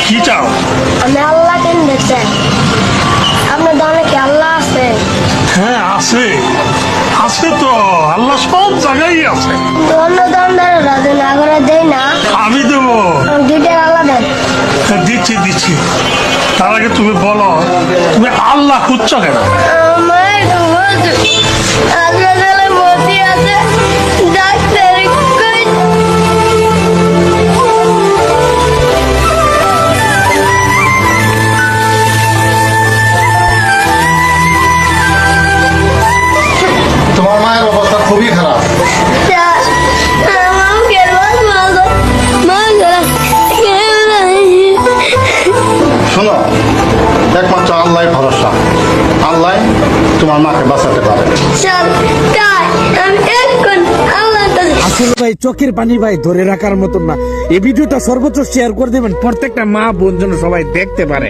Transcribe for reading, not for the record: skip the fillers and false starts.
কি চাও? আমি আল্লাহ কিনতে চাই। আপনার দলে কি আল্লাহ আছে? হ্যাঁ আছে, আছে তো, আল্লাহ সব জায়গায় আছে। অন্য দোকানদারের রাজু না করে দেয় না। আমি দেবো। দুইটার আল্লাহ দেন। হ্যাঁ, দিচ্ছি দিচ্ছি। তার আগে তুমি বলো, তুমি আল্লাহ খুঁজছো কেন? আমার হাসপাতালে ভর্তি আছে, ডাক্তার কই? তোমার মায়ের অবস্থা খুবই খারাপ। শোনো, একমাত্র আল্লাহ ভরসা। আল্লাহ তোমার মাকে বাঁচাতে পারে। আসলে ভাই চোখের পানি ভাই ধরে রাখার মতন না। এই ভিডিওটা সর্বোচ্চ শেয়ার করে দেবেন, প্রত্যেকটা মা বোন যেন সবাই দেখতে পারে।